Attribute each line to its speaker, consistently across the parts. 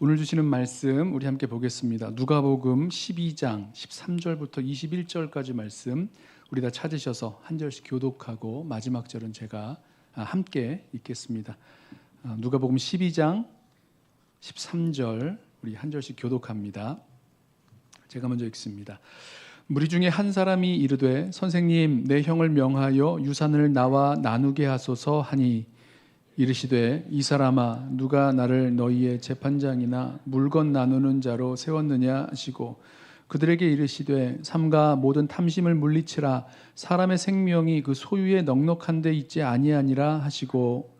Speaker 1: 오늘 주시는 말씀 우리 함께 보겠습니다. 누가복음 12장 13절부터 21절까지 말씀 우리 다 찾으셔서 한 절씩 교독하고 마지막 절은 제가 함께 읽겠습니다. 누가복음 12장 13절 우리 한 절씩 교독합니다. 제가 먼저 읽습니다. 무리 중에 한 사람이 이르되 선생님 내 형을 명하여 유산을 나와 나누게 하소서 하니 이르시되 이 사람아 누가 나를 너희의 재판장이나 물건 나누는 자로 세웠느냐 하시고 그들에게 이르시되 삼가 모든 탐심을 물리치라 사람의 생명이 그 소유에 넉넉한 데 있지 아니하니라 하시고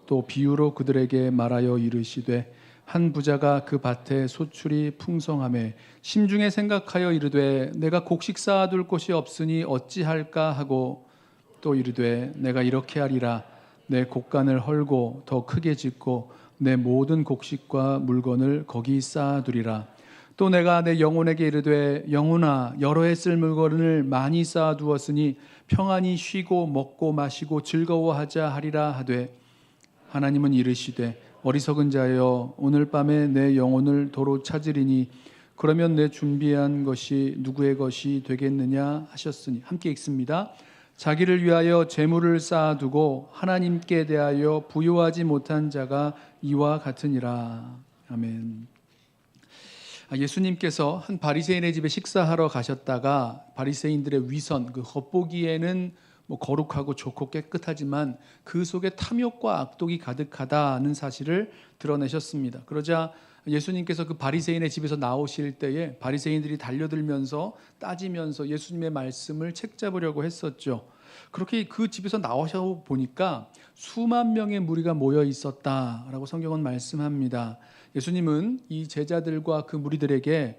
Speaker 1: 또 비유로 그들에게 말하여 이르시되 한 부자가 그 밭에 소출이 풍성하매 심중에 생각하여 이르되 내가 곡식 쌓아둘 곳이 없으니 어찌할까 하고 또 이르되 내가 이렇게 하리라 내 곡간을 헐고 더 크게 짓고 내 모든 곡식과 물건을 거기 쌓아두리라. 또 내가 내 영혼에게 이르되 영혼아 여러 해 쓸 물건을 많이 쌓아두었으니 평안히 쉬고 먹고 마시고 즐거워하자 하리라 하되 하나님은 이르시되 어리석은 자여 오늘 밤에 내 영혼을 도로 찾으리니 그러면 내 준비한 것이 누구의 것이 되겠느냐 하셨으니 함께 읽습니다. 자기를 위하여 재물을 쌓아두고 하나님께 대하여 부요하지 못한 자가 이와 같으니라. 아멘. 예수님께서 한 바리새인의 집에 식사하러 가셨다가 바리새인들의 위선, 그 겉보기에는 거룩하고 좋고 깨끗하지만 그 속에 탐욕과 악독이 가득하다는 사실을 드러내셨습니다. 그러자 예수님께서 그 바리새인의 집에서 나오실 때에 바리새인들이 달려들면서 따지면서 예수님의 말씀을 책잡으려고 했었죠. 그렇게 그 집에서 나오셔 보니까 수만 명의 무리가 모여 있었다라고 성경은 말씀합니다. 예수님은 이 제자들과 그 무리들에게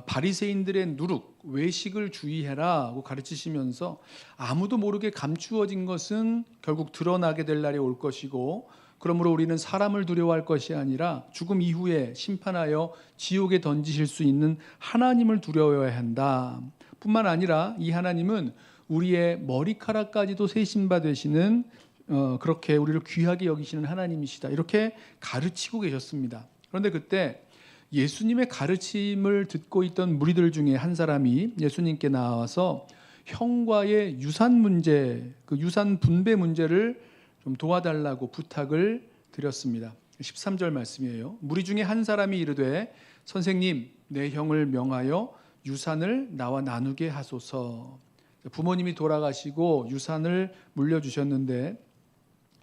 Speaker 1: 바리새인들의 누룩, 외식을 주의해라고 가르치시면서 아무도 모르게 감추어진 것은 결국 드러나게 될 날이 올 것이고 그러므로 우리는 사람을 두려워할 것이 아니라 죽음 이후에 심판하여 지옥에 던지실 수 있는 하나님을 두려워해야 한다. 뿐만 아니라 이 하나님은 우리의 머리카락까지도 세신바 되시는 그렇게 우리를 귀하게 여기시는 하나님이시다. 이렇게 가르치고 계셨습니다. 그런데 그때 예수님의 가르침을 듣고 있던 무리들 중에 한 사람이 예수님께 나와서 형과의 유산 문제, 그 유산 분배 문제를 좀 도와달라고 부탁을 드렸습니다. 13절 말씀이에요. 무리 중에 한 사람이 이르되 선생님 내 형을 명하여 유산을 나와 나누게 하소서. 부모님이 돌아가시고 유산을 물려주셨는데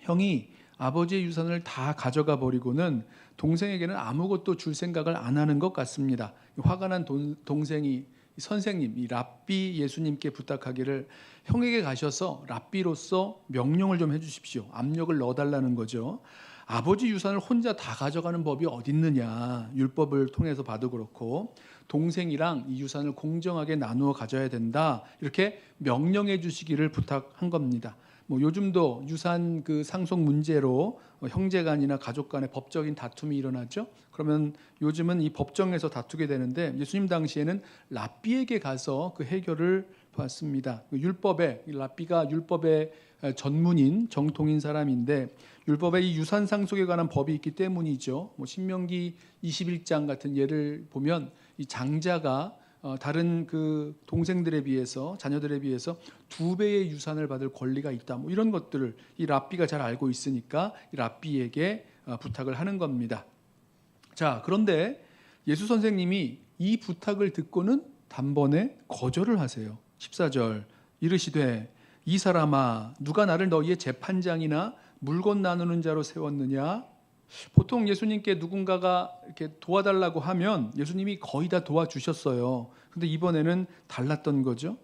Speaker 1: 형이 아버지의 유산을 다 가져가 버리고는 동생에게는 아무것도 줄 생각을 안 하는 것 같습니다. 화가 난 동생이 선생님, 이 랍비 예수님께 부탁하기를 형에게 가셔서 랍비로서 명령을 좀 해주십시오. 압력을 넣어달라는 거죠. 아버지 유산을 혼자 다 가져가는 법이 어딨느냐. 율법을 통해서 봐도 그렇고 동생이랑 이 유산을 공정하게 나누어 가져야 된다. 이렇게 명령해 주시기를 부탁한 겁니다. 요즘도 유산 그 상속 문제로 형제간이나 가족간에 법적인 다툼이 일어나죠. 그러면 요즘은 이 법정에서 다투게 되는데 예수님 당시에는 랍비에게 가서 그 해결을 봤습니다. 율법에 랍비가 율법의 전문인 정통인 사람인데 율법에 이 유산 상속에 관한 법이 있기 때문이죠. 신명기 21장 같은 예를 보면 이 장자가 다른 그 동생들에 비해서 자녀들에 비해서 2배의 유산을 받을 권리가 있다. 이런 것들을 이 랍비가 잘 알고 있으니까 이 랍비에게 부탁을 하는 겁니다. 자, 그런데 예수 선생님이 이 부탁을 듣고는 단번에 거절을 하세요. 14절 이르시되 이 사람아 누가 나를 너희의 재판장이나 물건 나누는 자로 세웠느냐? 보통 예수님께 누군가가 이렇게 도와달라고 하면 예수님이 거의 다 도와주셨어요. 근데 이번에는 달랐던 거죠.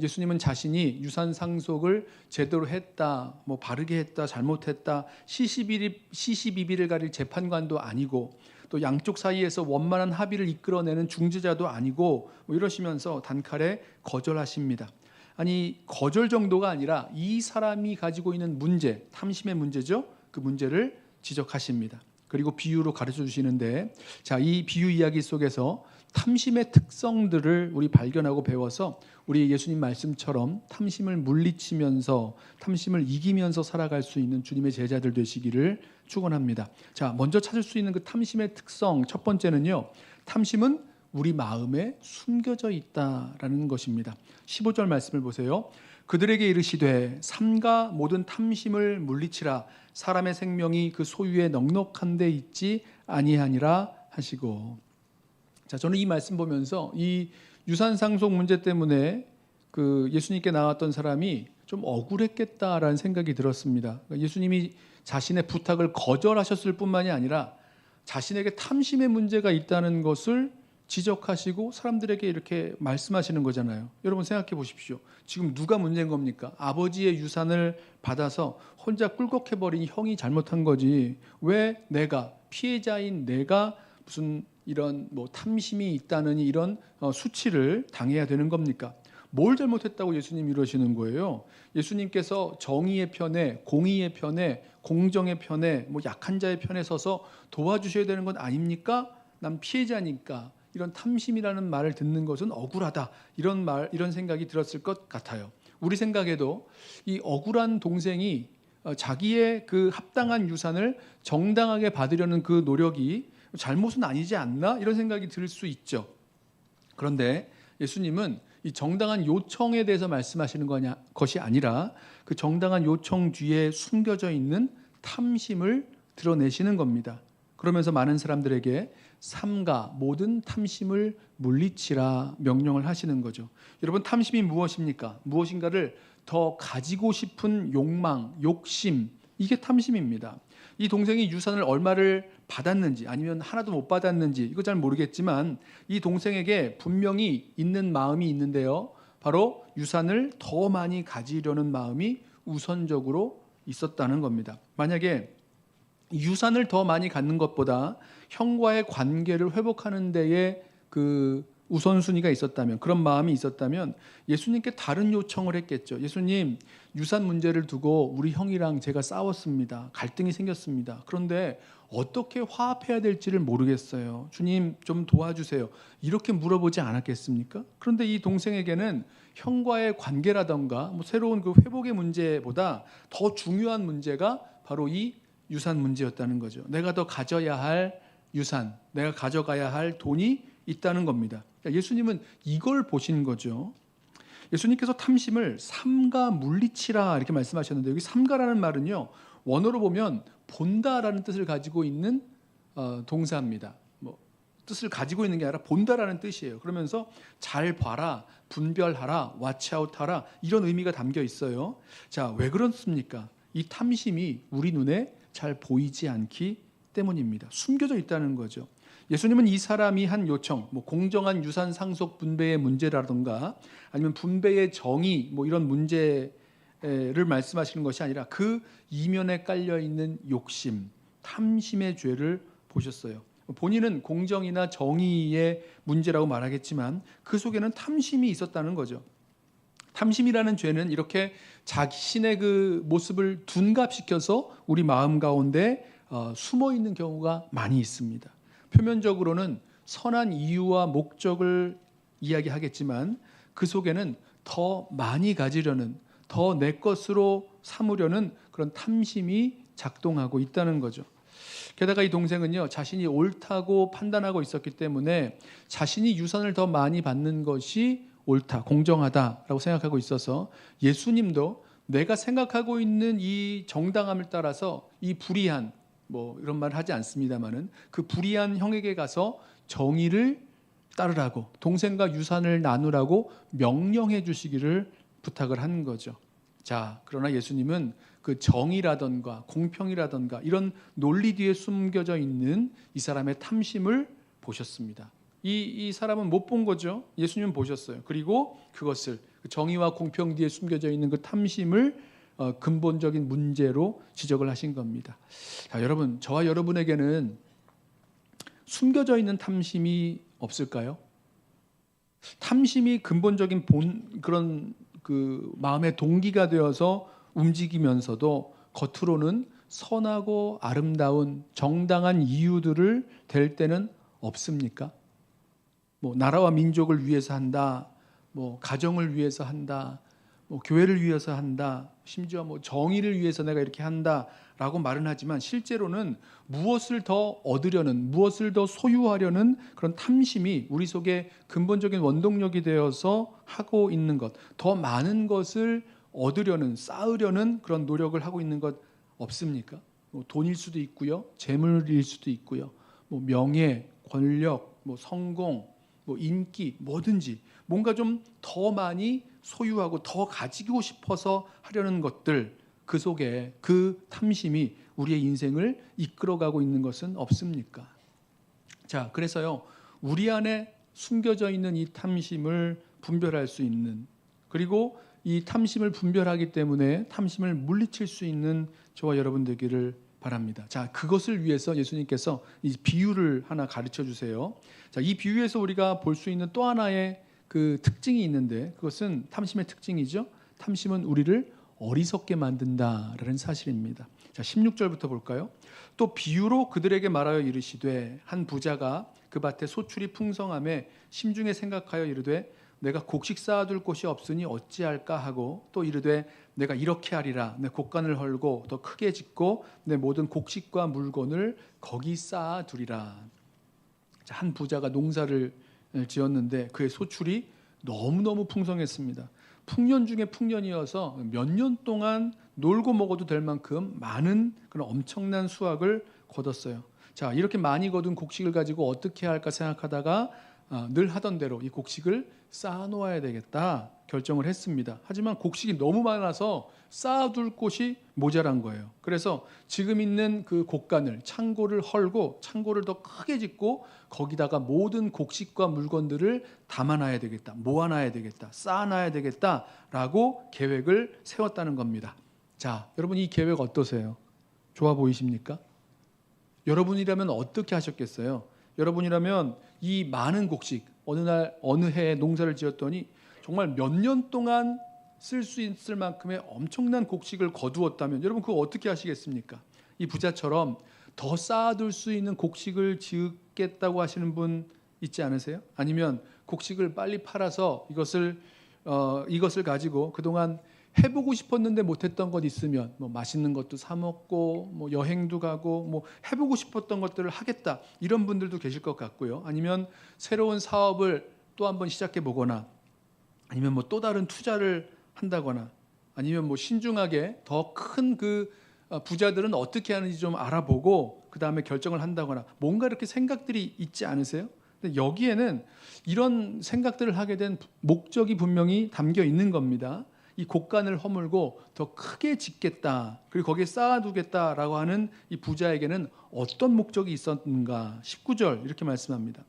Speaker 1: 예수님은 자신이 유산 상속을 제대로 했다, 바르게 했다, 잘못했다, 시시비비를 가릴 재판관도 아니고 또 양쪽 사이에서 원만한 합의를 이끌어내는 중재자도 아니고 이러시면서 단칼에 거절하십니다. 아니 거절 정도가 아니라 이 사람이 가지고 있는 문제, 탐심의 문제죠. 그 문제를 지적하십니다. 그리고 비유로 가르쳐 주시는데, 자, 이 비유 이야기 속에서 탐심의 특성들을 우리 발견하고 배워서 우리 예수님 말씀처럼 탐심을 물리치면서 탐심을 이기면서 살아갈 수 있는 주님의 제자들 되시기를 축원합니다. 자, 먼저 찾을 수 있는 그 탐심의 특성, 첫 번째는요, 탐심은 우리 마음에 숨겨져 있다라는 것입니다. 15절 말씀을 보세요. 그들에게 이르시되 삼가 모든 탐심을 물리치라. 사람의 생명이 그 소유에 넉넉한 데 있지 아니하니라 하시고. 자, 저는 이 말씀 보면서 이 유산 상속 문제 때문에 그 예수님께 나왔던 사람이 좀 억울했겠다라는 생각이 들었습니다. 예수님이 자신의 부탁을 거절하셨을 뿐만이 아니라 자신에게 탐심의 문제가 있다는 것을 지적하시고 사람들에게 이렇게 말씀하시는 거잖아요. 여러분 생각해 보십시오. 지금 누가 문제인 겁니까? 아버지의 유산을 받아서 혼자 꿀꺽해버린 형이 잘못한 거지. 왜 내가, 피해자인 내가 무슨 이런 뭐 탐심이 있다느니 이런 수치를 당해야 되는 겁니까? 뭘 잘못했다고 예수님이 이러시는 거예요? 예수님께서 정의의 편에, 공의의 편에, 공정의 편에, 뭐 약한 자의 편에 서서 도와주셔야 되는 건 아닙니까? 난 피해자니까. 이런 탐심이라는 말을 듣는 것은 억울하다. 이런 생각이 들었을 것 같아요. 우리 생각에도 이 억울한 동생이 자기의 그 합당한 유산을 정당하게 받으려는 그 노력이 잘못은 아니지 않나? 이런 생각이 들 수 있죠. 그런데 예수님은 이 정당한 요청에 대해서 말씀하시는 것이 아니라 그 정당한 요청 뒤에 숨겨져 있는 탐심을 드러내시는 겁니다. 그러면서 많은 사람들에게 삼가 모든 탐심을 물리치라 명령을 하시는 거죠. 여러분, 탐심이 무엇입니까? 무엇인가를 더 가지고 싶은 욕망, 욕심, 이게 탐심입니다. 이 동생이 유산을 얼마를 받았는지 아니면 하나도 못 받았는지 이거 잘 모르겠지만 이 동생에게 분명히 있는 마음이 있는데요. 바로 유산을 더 많이 가지려는 마음이 우선적으로 있었다는 겁니다. 만약에 유산을 더 많이 갖는 것보다 형과의 관계를 회복하는 데에 그 우선순위가 있었다면, 그런 마음이 있었다면 예수님께 다른 요청을 했겠죠. 예수님, 유산 문제를 두고 우리 형이랑 제가 싸웠습니다. 갈등이 생겼습니다. 그런데 어떻게 화합해야 될지를 모르겠어요. 주님 좀 도와주세요. 이렇게 물어보지 않았겠습니까? 그런데 이 동생에게는 형과의 관계라던가 뭐 새로운 그 회복의 문제보다 더 중요한 문제가 바로 이 유산 문제였다는 거죠. 내가 더 가져야 할 유산, 내가 가져가야 할 돈이 있다는 겁니다. 예수님은 이걸 보신 거죠. 예수님께서 탐심을 삼가 물리치라 이렇게 말씀하셨는데, 여기 삼가라는 말은요, 원어로 보면 본다라는 뜻을 가지고 있는 동사입니다. 뭐 뜻을 가지고 있는 게 아니라 본다라는 뜻이에요. 그러면서 잘 봐라, 분별하라, watch아웃하라 이런 의미가 담겨 있어요. 자, 왜 그렇습니까? 이 탐심이 우리 눈에 잘 보이지 않기 때문입니다. 숨겨져 있다는 거죠. 예수님은 이 사람이 한 요청, 뭐 공정한 유산 상속 분배의 문제라든가 아니면 분배의 정의 뭐 이런 문제를 말씀하시는 것이 아니라 그 이면에 깔려 있는 욕심, 탐심의 죄를 보셨어요. 본인은 공정이나 정의의 문제라고 말하겠지만 그 속에는 탐심이 있었다는 거죠. 탐심이라는 죄는 이렇게 자신의 그 모습을 둔갑시켜서 우리 마음 가운데 숨어 있는 경우가 많이 있습니다. 표면적으로는 선한 이유와 목적을 이야기하겠지만 그 속에는 더 많이 가지려는, 더 내 것으로 삼으려는 그런 탐심이 작동하고 있다는 거죠. 게다가 이 동생은요, 자신이 옳다고 판단하고 있었기 때문에 자신이 유산을 더 많이 받는 것이 옳다, 공정하다라고 생각하고 있어서 예수님도 내가 생각하고 있는 이 정당함을 따라서 이 불의한, 뭐 이런 말 하지 않습니다만은 그 불의한 형에게 가서 정의를 따르라고, 동생과 유산을 나누라고 명령해 주시기를 부탁을 한 거죠. 자, 그러나 예수님은 그 정의라던가 공평이라던가 이런 논리 뒤에 숨겨져 있는 이 사람의 탐심을 보셨습니다. 이 사람은 못 본 거죠. 예수님은 보셨어요. 그리고 그것을 정의와 공평 뒤에 숨겨져 있는 그 탐심을 근본적인 문제로 지적을 하신 겁니다. 자, 여러분, 저와 여러분에게는 숨겨져 있는 탐심이 없을까요? 탐심이 근본적인 그런 그 마음의 동기가 되어서 움직이면서도 겉으로는 선하고 아름다운 정당한 이유들을 댈 때는 없습니까? 뭐 나라와 민족을 위해서 한다, 뭐 가정을 위해서 한다, 뭐 교회를 위해서 한다, 심지어 뭐 정의를 위해서 내가 이렇게 한다라고 말은 하지만 실제로는 무엇을 더 얻으려는, 무엇을 더 소유하려는 그런 탐심이 우리 속에 근본적인 원동력이 되어서 하고 있는 것, 더 많은 것을 얻으려는, 쌓으려는 그런 노력을 하고 있는 것 없습니까? 뭐 돈일 수도 있고요, 재물일 수도 있고요, 뭐 명예, 권력, 뭐 성공, 뭐 인기, 뭐든지 뭔가 좀 더 많이 소유하고 더 가지고 싶어서 하려는 것들, 그 속에 그 탐심이 우리의 인생을 이끌어가고 있는 것은 없습니까? 자, 그래서요, 우리 안에 숨겨져 있는 이 탐심을 분별할 수 있는, 그리고 이 탐심을 분별하기 때문에 탐심을 물리칠 수 있는 저와 여러분 되기를 바랍니다. 자, 그것을 위해서 예수님께서 이 비유를 하나 가르쳐 주세요. 자, 이 비유에서 우리가 볼 수 있는 또 하나의 그 특징이 있는데, 그것은 탐심의 특징이죠. 탐심은 우리를 어리석게 만든다라는 사실입니다. 자, 16절부터 볼까요? 또 비유로 그들에게 말하여 이르시되 한 부자가 그 밭에 소출이 풍성함에 심중에 생각하여 이르되 내가 곡식 쌓아둘 곳이 없으니 어찌할까 하고, 또 이르되 내가 이렇게 하리라, 내 곡간을 헐고 더 크게 짓고 내 모든 곡식과 물건을 거기 쌓아두리라. 자, 한 부자가 농사를 지었는데 그의 소출이 너무너무 풍성했습니다. 풍년 중에 풍년이어서 몇 년 동안 놀고 먹어도 될 만큼 많은 그런 엄청난 수확을 거뒀어요. 자, 이렇게 많이 거둔 곡식을 가지고 어떻게 할까 생각하다가 늘 하던 대로 이 곡식을 쌓아놓아야 되겠다 결정을 했습니다. 하지만 곡식이 너무 많아서 쌓아둘 곳이 모자란 거예요. 그래서 지금 있는 그 곡간을, 창고를 헐고 창고를 더 크게 짓고 거기다가 모든 곡식과 물건들을 담아놔야 되겠다, 모아놔야 되겠다, 쌓아놔야 되겠다라고 계획을 세웠다는 겁니다. 자, 여러분 이 계획 어떠세요? 좋아 보이십니까? 여러분이라면 어떻게 하셨겠어요? 여러분이라면 이 많은 곡식, 어느 날 어느 해에 농사를 지었더니 정말 몇 년 동안 쓸 수 있을 만큼의 엄청난 곡식을 거두었다면 여러분 그거 어떻게 하시겠습니까? 이 부자처럼 더 쌓아둘 수 있는 곡식을 지으겠다고 하시는 분 있지 않으세요? 아니면 곡식을 빨리 팔아서 이것을 가지고 그동안 해보고 싶었는데 못했던 것 있으면 뭐 맛있는 것도 사 먹고 뭐 여행도 가고 뭐 해보고 싶었던 것들을 하겠다, 이런 분들도 계실 것 같고요. 아니면 새로운 사업을 또 한번 시작해 보거나, 아니면 뭐 또 다른 투자를 한다거나, 아니면 뭐 신중하게 더 큰 그 부자들은 어떻게 하는지 좀 알아보고 그 다음에 결정을 한다거나, 뭔가 이렇게 생각들이 있지 않으세요? 근데 여기에는 이런 생각들을 하게 된 목적이 분명히 담겨 있는 겁니다. 이 곡간을 허물고 더 크게 짓겠다, 그리고 거기에 쌓아두겠다라고 하는 이 부자에게는 어떤 목적이 있었는가? 19절 이렇게 말씀합니다.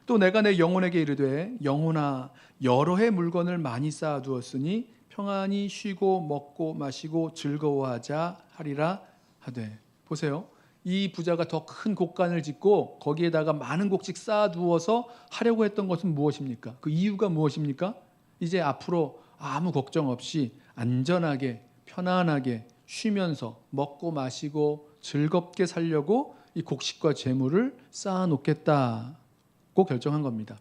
Speaker 1: 또 내가 내 영혼에게 이르되 영혼아, 여러 해 물건을 많이 쌓아두었으니 평안히 쉬고 먹고 마시고 즐거워하자 하리라 하되. 보세요, 이 부자가 더 큰 곡간을 짓고 거기에다가 많은 곡식 쌓아두어서 하려고 했던 것은 무엇입니까? 그 이유가 무엇입니까? 이제 앞으로 아무 걱정 없이 안전하게 편안하게 쉬면서 먹고 마시고 즐겁게 살려고 이 곡식과 재물을 쌓아놓겠다고 결정한 겁니다.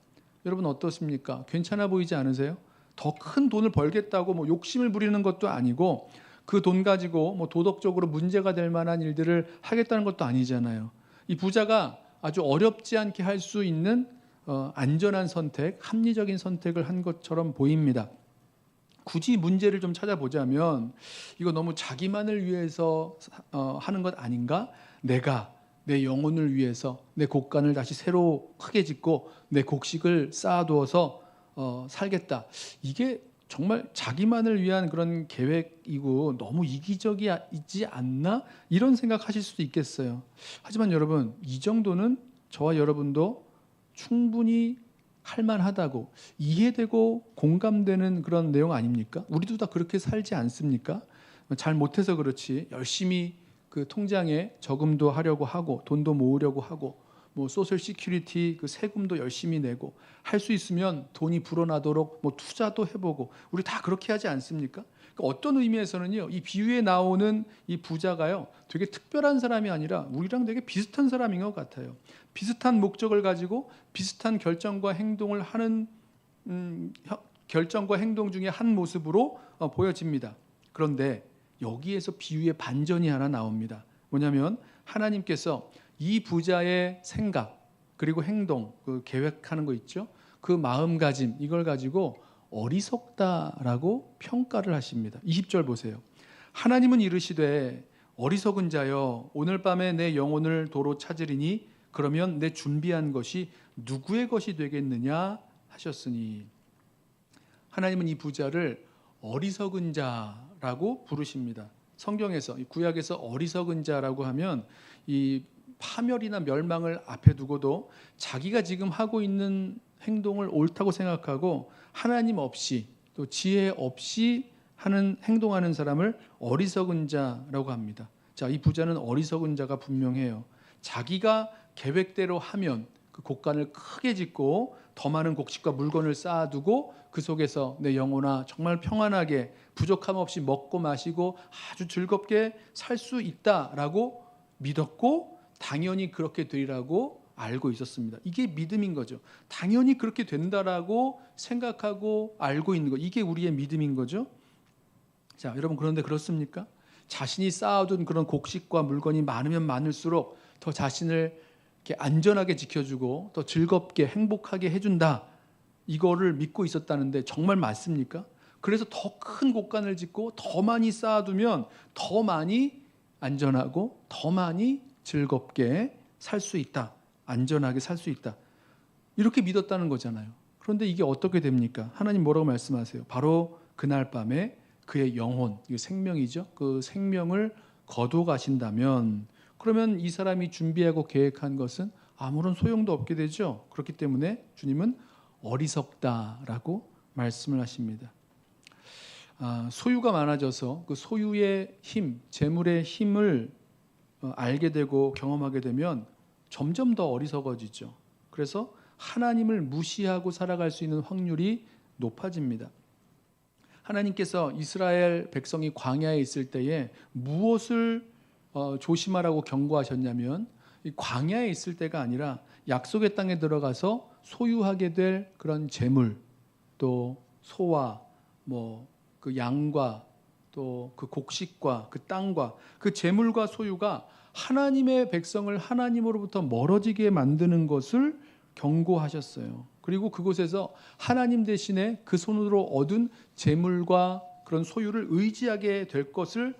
Speaker 1: 여러분 어떻습니까? 괜찮아 보이지 않으세요? 더 큰 돈을 벌겠다고 뭐 욕심을 부리는 것도 아니고, 그 돈 가지고 뭐 도덕적으로 문제가 될 만한 일들을 하겠다는 것도 아니잖아요. 이 부자가 아주 어렵지 않게 할 수 있는 안전한 선택, 합리적인 선택을 한 것처럼 보입니다. 굳이 문제를 좀 찾아보자면 이거 너무 자기만을 위해서 하는 것 아닌가? 내가 내 영혼을 위해서 내 곡간을 다시 새로 크게 짓고 내 곡식을 쌓아두어서 살겠다. 이게 정말 자기만을 위한 그런 계획이고 너무 이기적이지 않나? 이런 생각하실 수도 있겠어요. 하지만 여러분, 이 정도는 저와 여러분도 충분히 할만하다고 이해되고 공감되는 그런 내용 아닙니까? 우리도 다 그렇게 살지 않습니까? 잘 못해서 그렇지 열심히 그 통장에 저금도 하려고 하고 돈도 모으려고 하고 뭐 소셜 시큐리티 그 세금도 열심히 내고, 할 수 있으면 돈이 불어나도록 뭐 투자도 해보고, 우리 다 그렇게 하지 않습니까? 그러니까 어떤 의미에서는요, 이 비유에 나오는 이 부자가요, 되게 특별한 사람이 아니라 우리랑 되게 비슷한 사람인 것 같아요. 비슷한 목적을 가지고 비슷한 결정과 행동을 하는 결정과 행동 중에 한 모습으로 보여집니다. 그런데 여기에서 비유의 반전이 하나 나옵니다. 뭐냐면 하나님께서 이 부자의 생각 그리고 행동, 그 계획하는 거 있죠. 그 마음가짐 이걸 가지고 어리석다라고 평가를 하십니다. 20절 보세요. 하나님은 이르시되 어리석은 자여 오늘 밤에 내 영혼을 도로 찾으리니 그러면 내 준비한 것이 누구의 것이 되겠느냐 하셨으니, 하나님은 이 부자를 어리석은 자라고 부르십니다. 성경에서 구약에서 어리석은 자라고 하면 이 파멸이나 멸망을 앞에 두고도 자기가 지금 하고 있는 행동을 옳다고 생각하고 하나님 없이 또 지혜 없이 하는 행동하는 사람을 어리석은 자라고 합니다. 자, 이 부자는 어리석은 자가 분명해요. 자기가 계획대로 하면 그 곡간을 크게 짓고 더 많은 곡식과 물건을 쌓아두고 그 속에서 내 영혼아 정말 평안하게 부족함 없이 먹고 마시고 아주 즐겁게 살 수 있다라고 믿었고 당연히 그렇게 되리라고 알고 있었습니다. 이게 믿음인 거죠. 당연히 그렇게 된다라고 생각하고 알고 있는 거, 이게 우리의 믿음인 거죠. 자, 여러분, 그런데 그렇습니까? 자신이 쌓아둔 그런 곡식과 물건이 많으면 많을수록 더 자신을 이렇게 안전하게 지켜주고 더 즐겁게 행복하게 해준다, 이거를 믿고 있었다는데 정말 맞습니까? 그래서 더 큰 곡간을 짓고 더 많이 쌓아두면 더 많이 안전하고 더 많이 즐겁게 살 수 있다, 안전하게 살 수 있다, 이렇게 믿었다는 거잖아요. 그런데 이게 어떻게 됩니까? 하나님 뭐라고 말씀하세요? 바로 그날 밤에 그의 영혼, 이 생명이죠, 그 생명을 거둬 가신다면 그러면 이 사람이 준비하고 계획한 것은 아무런 소용도 없게 되죠. 그렇기 때문에 주님은 어리석다라고 말씀을 하십니다. 소유가 많아져서 그 소유의 힘, 재물의 힘을 알게 되고 경험하게 되면 점점 더 어리석어지죠. 그래서 하나님을 무시하고 살아갈 수 있는 확률이 높아집니다. 하나님께서 이스라엘 백성이 광야에 있을 때에 무엇을 조심하라고 경고하셨냐면, 이 광야에 있을 때가 아니라 약속의 땅에 들어가서 소유하게 될 그런 재물, 또 소와 그 양과 또 그 곡식과 그 땅과 그 재물과 소유가 하나님의 백성을 하나님으로부터 멀어지게 만드는 것을 경고하셨어요. 그리고 그곳에서 하나님 대신에 그 손으로 얻은 재물과 그런 소유를 의지하게 될 것을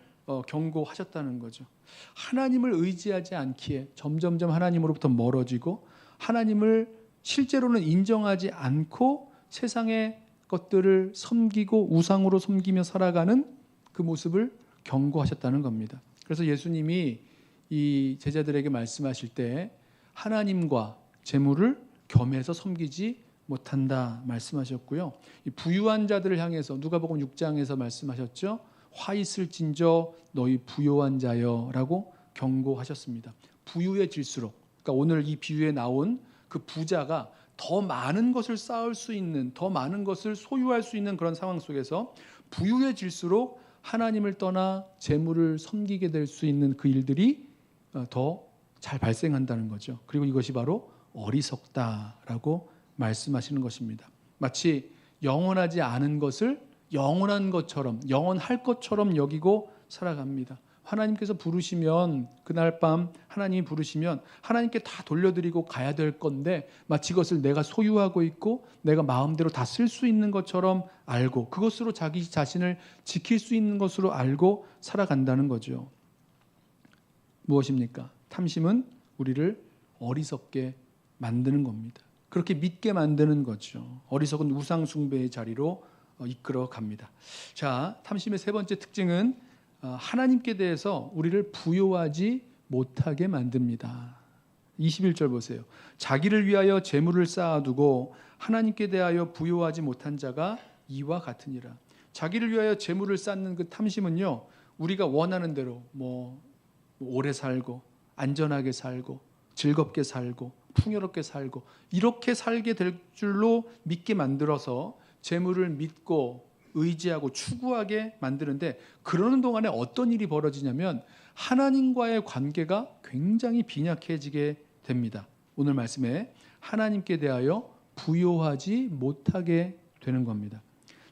Speaker 1: 경고하셨다는 거죠. 하나님을 의지하지 않기에 점점점 하나님으로부터 멀어지고 하나님을 실제로는 인정하지 않고 세상의 것들을 섬기고 우상으로 섬기며 살아가는 그 모습을 경고하셨다는 겁니다. 그래서 예수님이 이 제자들에게 말씀하실 때 하나님과 재물을 겸해서 섬기지 못한다 말씀하셨고요. 이 부유한 자들을 향해서 누가복음 6장에서 말씀하셨죠. 화 있을진저 너희 부요한 자여라고 경고하셨습니다. 부유해질수록, 그러니까 오늘 이 비유에 나온 그 부자가 더 많은 것을 쌓을 수 있는, 더 많은 것을 소유할 수 있는 그런 상황 속에서 부유해질수록 하나님을 떠나 재물을 섬기게 될 수 있는 그 일들이 더 잘 발생한다는 거죠. 그리고 이것이 바로 어리석다라고 말씀하시는 것입니다. 마치 영원하지 않은 것을 영원한 것처럼, 영원할 것처럼 여기고 살아갑니다. 하나님께서 부르시면, 그날 밤 하나님이 부르시면 하나님께 다 돌려드리고 가야 될 건데 마치 그것을 내가 소유하고 있고 내가 마음대로 다 쓸 수 있는 것처럼 알고 그것으로 자기 자신을 지킬 수 있는 것으로 알고 살아간다는 거죠. 무엇입니까? 탐심은 우리를 어리석게 만드는 겁니다. 그렇게 믿게 만드는 거죠. 어리석은 우상 숭배의 자리로 이끌어 갑니다. 자, 탐심의 세 번째 특징은 하나님께 대해서 우리를 부요하지 못하게 만듭니다. 21절 보세요. 자기를 위하여 재물을 쌓아두고 하나님께 대하여 부요하지 못한 자가 이와 같으니라. 자기를 위하여 재물을 쌓는 그 탐심은요, 우리가 원하는 대로 오래 살고 안전하게 살고 즐겁게 살고 풍요롭게 살고 이렇게 살게 될 줄로 믿게 만들어서 재물을 믿고 의지하고 추구하게 만드는데, 그러는 동안에 어떤 일이 벌어지냐면 하나님과의 관계가 굉장히 빈약해지게 됩니다. 오늘 말씀에 하나님께 대하여 부요하지 못하게 되는 겁니다.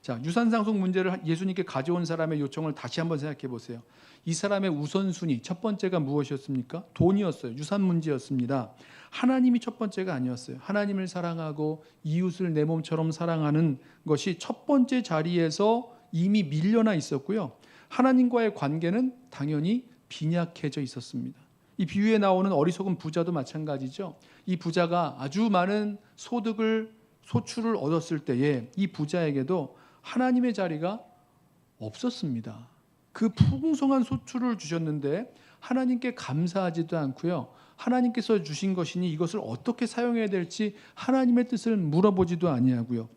Speaker 1: 자, 유산상속 문제를 예수님께 가져온 사람의 요청을 다시 한번 생각해 보세요. 이 사람의 우선순위 첫 번째가 무엇이었습니까? 돈이었어요. 유산 문제였습니다. 하나님이 첫 번째가 아니었어요. 하나님을 사랑하고 이웃을 내 몸처럼 사랑하는 것이 첫 번째 자리에서 이미 밀려나 있었고요. 하나님과의 관계는 당연히 빈약해져 있었습니다. 이 비유에 나오는 어리석은 부자도 마찬가지죠. 이 부자가 아주 많은 소출을 얻었을 때에 이 부자에게도 하나님의 자리가 없었습니다. 그 풍성한 소출을 주셨는데 하나님께 감사하지도 않고요. 하나님께서 주신 것이니 이것을 어떻게 사용해야 될지 하나님의 뜻을 물어보지도 아니하고요.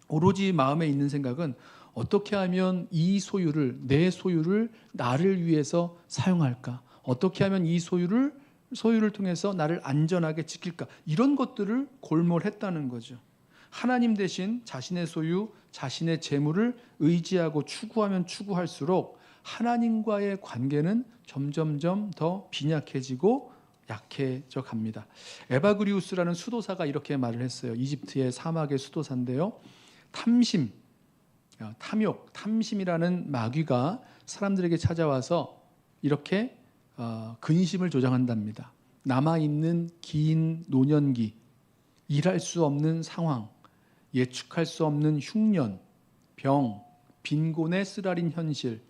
Speaker 1: 오로지 마음에 있는 생각은 어떻게 하면 이 소유를, 내 소유를 나를 위해서 사용할까? 어떻게 하면 이 소유를 통해서 나를 안전하게 지킬까? 이런 것들을 골몰했다는 거죠. 하나님 대신 자신의 소유, 자신의 재물을 의지하고 추구하면 추구할수록 하나님과의 관계는 점점점 더 빈약해지고 약해져 갑니다. 에바그리우스라는 수도사가 이렇게 말을 했어요. 이집트의 사막의 수도사인데요. 탐욕, 탐심이라는 마귀가 사람들에게 찾아와서 이렇게 근심을 조장한답니다. 남아있는 긴 노년기, 일할 수 없는 상황, 예측할 수 없는 흉년, 병, 빈곤에 쓰라린 현실,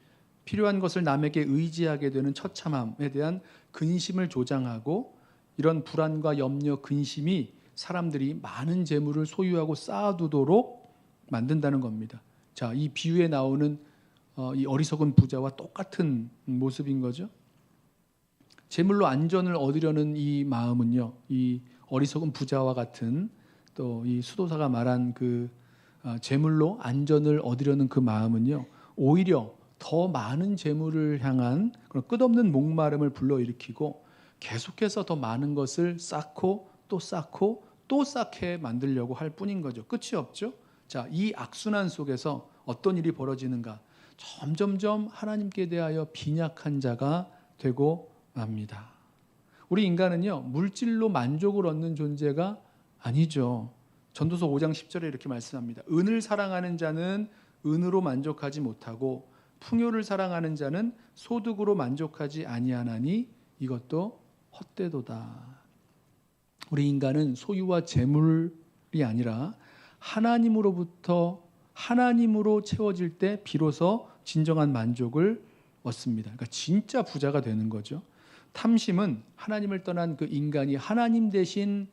Speaker 1: 필요한 것을 남에게 의지하게 되는 처참함에 대한 근심을 조장하고, 이런 불안과 염려, 근심이 사람들이 많은 재물을 소유하고 쌓아두도록 만든다는 겁니다. 자, 이 비유에 나오는 이 어리석은 부자와 똑같은 모습인 거죠. 재물로 안전을 얻으려는 이 마음은요, 이 어리석은 부자와 같은, 또 이 수도사가 말한 그 재물로 안전을 얻으려는 그 마음은요, 오히려 더 많은 재물을 향한 그런 끝없는 목마름을 불러일으키고 계속해서 더 많은 것을 쌓고 또 쌓고 또 쌓게 만들려고 할 뿐인 거죠. 끝이 없죠. 자, 이 악순환 속에서 어떤 일이 벌어지는가? 점점점 하나님께 대하여 빈약한 자가 되고 맙니다. 우리 인간은요, 물질로 만족을 얻는 존재가 아니죠. 전도서 5장 10절에 이렇게 말씀합니다. 은을 사랑하는 자는 은으로 만족하지 못하고 풍요를 사랑하는 자는 소득으로 만족하지 아니하나니 이것도 헛되도다. 우리 인간은 소유와 재물이 아니라 하나님으로 채워질 때 비로소 진정한 만족을 얻습니다. 그러니까 진짜 부자가 되는 거죠. 탐심은 하나님을 떠난 그 인간이 하나님 대신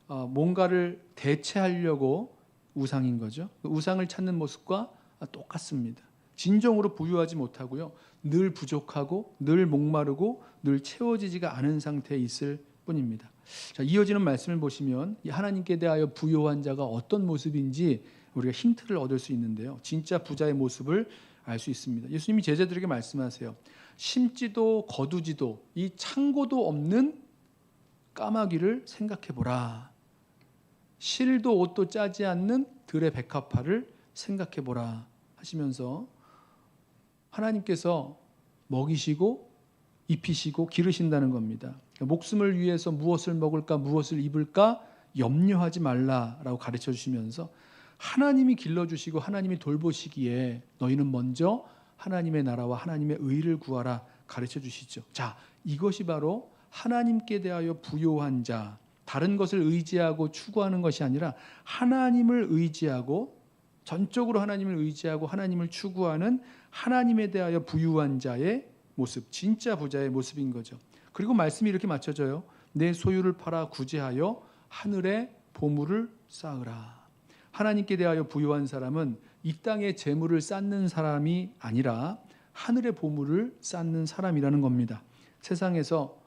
Speaker 1: 뭔가를 대체하려고 우상인 거죠. 그 우상을 찾는 모습과 똑같습니다. 진정으로 부유하지 못하고요, 늘 부족하고 늘 목마르고 늘 채워지지가 않은 상태에 있을 뿐입니다. 자, 이어지는 말씀을 보시면 이 하나님께 대하여 부요한 자가 어떤 모습인지 우리가 힌트를 얻을 수 있는데요, 진짜 부자의 모습을 알 수 있습니다. 예수님이 제자들에게 말씀하세요. 심지도 거두지도 이 창고도 없는 까마귀를 생각해 보라. 실도 옷도 짜지 않는 들의 백합화를 생각해 보라 하시면서 하나님께서 먹이시고 입히시고 기르신다는 겁니다. 목숨을 위해서 무엇을 먹을까 무엇을 입을까 염려하지 말라라고 가르쳐 주시면서 하나님이 길러주시고 하나님이 돌보시기에 너희는 먼저 하나님의 나라와 하나님의 의를 구하라 가르쳐 주시죠. 자, 이것이 바로 하나님께 대하여 부요한 자, 다른 것을 의지하고 추구하는 것이 아니라 하나님을 의지하고 전적으로 하나님을 의지하고 하나님을 추구하는 하나님에 대하여 부유한 자의 모습, 진짜 부자의 모습인 거죠. 그리고 말씀이 이렇게 맞춰져요. 내 소유를 팔아 구제하여 하늘에 보물을 쌓으라. 하나님께 대하여 부유한 사람은 이 땅에 재물을 쌓는 사람이 아니라 하늘의 보물을 쌓는 사람이라는 겁니다. 세상에서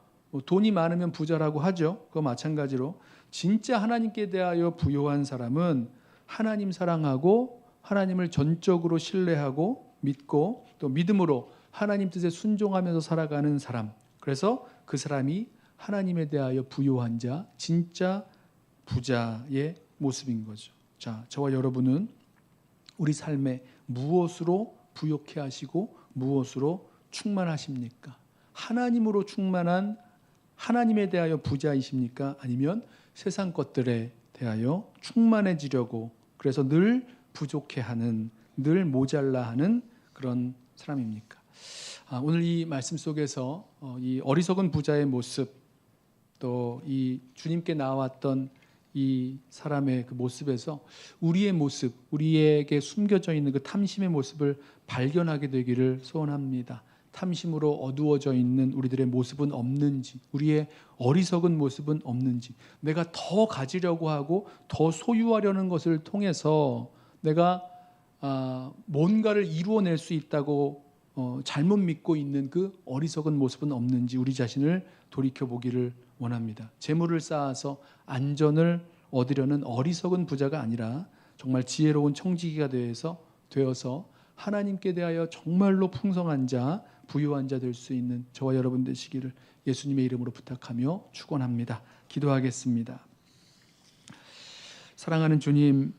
Speaker 1: 돈이 많으면 부자라고 하죠. 그거 마찬가지로 진짜 하나님께 대하여 부유한 사람은 하나님 사랑하고 하나님을 전적으로 신뢰하고 믿고 또 믿음으로 하나님 뜻에 순종하면서 살아가는 사람. 그래서 그 사람이 하나님에 대하여 부유한 자, 진짜 부자의 모습인 거죠. 자, 저와 여러분은 우리 삶에 무엇으로 부욕해 하시고 무엇으로 충만하십니까? 하나님으로 충만한 하나님에 대하여 부자이십니까? 아니면 세상 것들에 대하여 충만해지려고 그래서 늘 부족해하는, 늘 모자라하는 그런 사람입니까? 오늘 이 말씀 속에서 이 어리석은 부자의 모습, 또 이 주님께 나왔던 이 사람의 그 모습에서 우리의 모습, 우리에게 숨겨져 있는 그 탐심의 모습을 발견하게 되기를 소원합니다. 탐심으로 어두워져 있는 우리들의 모습은 없는지, 우리의 어리석은 모습은 없는지, 내가 더 가지려고 하고 더 소유하려는 것을 통해서 내가 뭔가를 이루어낼 수 있다고 잘못 믿고 있는 그 어리석은 모습은 없는지 우리 자신을 돌이켜보기를 원합니다. 재물을 쌓아서 안전을 얻으려는 어리석은 부자가 아니라 정말 지혜로운 청지기가 되어서 하나님께 대하여 정말로 풍성한 자, 부유한 자 될 수 있는 저와 여러분 되시기를 예수님의 이름으로 부탁하며 축원합니다. 기도하겠습니다. 사랑하는 주님,